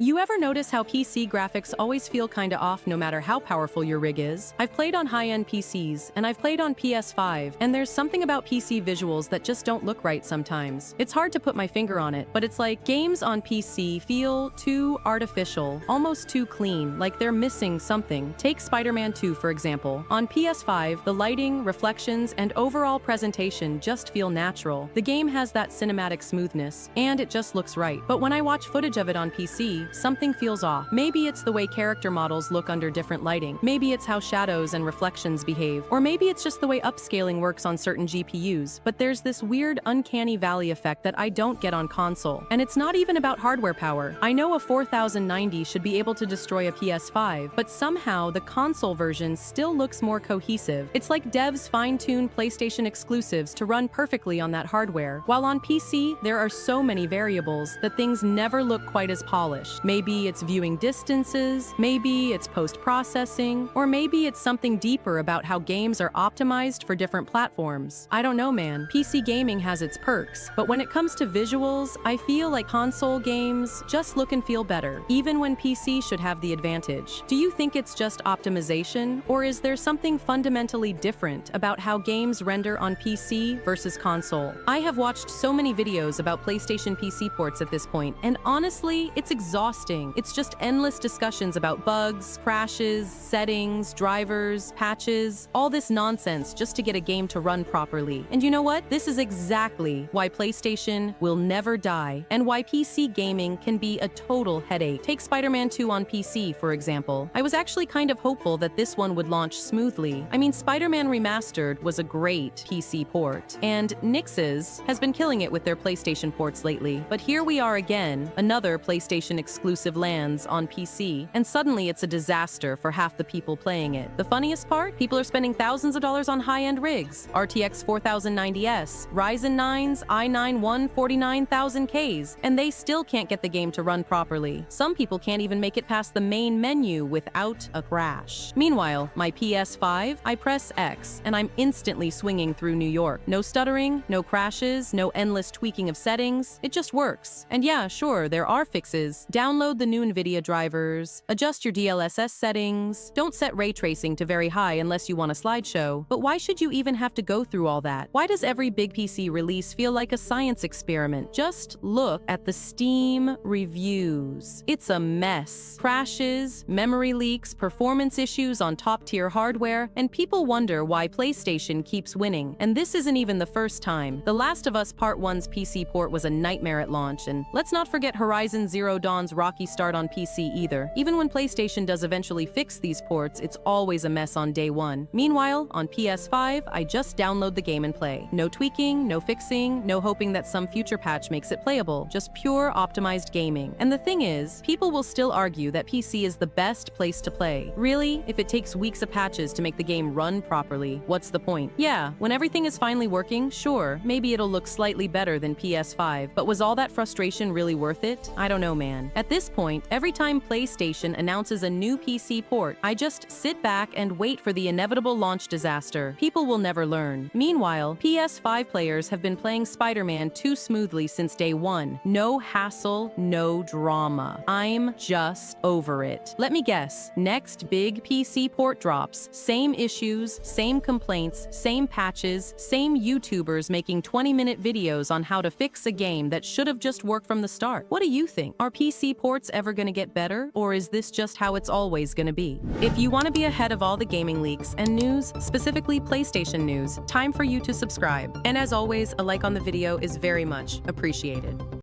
You ever notice how PC graphics always feel kinda off no matter how powerful your rig is? I've played on high-end PCs, and I've played on PS5, and there's something about PC visuals that just don't look right sometimes. It's hard to put my finger on it, but it's like games on PC feel too artificial, almost too clean, like they're missing something. Take Spider-Man 2, for example. On PS5, the lighting, reflections, and overall presentation just feel natural. The game has that cinematic smoothness, and it just looks right. But when I watch footage of it on PC, something feels off. Maybe it's the way character models look under different lighting. Maybe it's how shadows and reflections behave. Or maybe it's just the way upscaling works on certain GPUs. But there's this weird uncanny valley effect that I don't get on console. And it's not even about hardware power. I know a 4090 should be able to destroy a PS5, but somehow the console version still looks more cohesive. It's like devs fine-tune PlayStation exclusives to run perfectly on that hardware. While on PC, there are so many variables that things never look quite as polished. Maybe it's viewing distances, maybe it's post-processing, or maybe it's something deeper about how games are optimized for different platforms. I don't know, man. PC gaming has its perks, but when it comes to visuals, I feel like console games just look and feel better, even when PC should have the advantage. Do you think it's just optimization, or is there something fundamentally different about how games render on PC versus console? I have watched so many videos about PlayStation PC ports at this point, and honestly, it's exhausting. It's just endless discussions about bugs, crashes, settings, drivers, patches, all this nonsense just to get a game to run properly. And you know what? This is exactly why PlayStation will never die, and why PC gaming can be a total headache. Take Spider-Man 2 on PC, for example. I was actually kind of hopeful that this one would launch smoothly. I mean, Spider-Man Remastered was a great PC port, and Nix's has been killing it with their PlayStation ports lately. But here we are again, another PlayStation exclusive lands on PC, and suddenly it's a disaster for half the people playing it. The funniest part? People are spending thousands of dollars on high-end rigs, RTX 4090s, Ryzen 9s, i9 149,000Ks, and they still can't get the game to run properly. Some people can't even make it past the main menu without a crash. Meanwhile, my PS5, I press X, and I'm instantly swinging through New York. No stuttering, no crashes, no endless tweaking of settings. It just works. And yeah, sure, there are fixes. Download the new NVIDIA drivers, adjust your DLSS settings, don't set ray tracing to very high unless you want a slideshow. But why should you even have to go through all that? Why does every big PC release feel like a science experiment? Just look at the Steam reviews. It's a mess. Crashes, memory leaks, performance issues on top-tier hardware, and people wonder why PlayStation keeps winning. And this isn't even the first time. The Last of Us Part 1's PC port was a nightmare at launch, and let's not forget Horizon Zero Dawn's rocky start on PC either. Even when PlayStation does eventually fix these ports, it's always a mess on day one. Meanwhile, on PS5, I just download the game and play. No tweaking, no fixing, no hoping that some future patch makes it playable. Just pure optimized gaming. And the thing is, people will still argue that PC is the best place to play. Really? If it takes weeks of patches to make the game run properly, what's the point? Yeah, when everything is finally working, sure, maybe it'll look slightly better than PS5, but was all that frustration really worth it? I don't know, man. At this point, every time PlayStation announces a new PC port, I just sit back and wait for the inevitable launch disaster. People will never learn. Meanwhile, PS5 players have been playing Spider-Man too smoothly since day one. No hassle, no drama. I'm just over it. Let me guess, next big PC port drops. Same issues, same complaints, same patches, same YouTubers making 20-minute videos on how to fix a game that should have just worked from the start. What do you think? Are PC ports ever gonna get better, or is this just how it's always gonna be? If you want to be ahead of all the gaming leaks and news, specifically PlayStation news, time for you to subscribe. And as always, a like on the video is very much appreciated.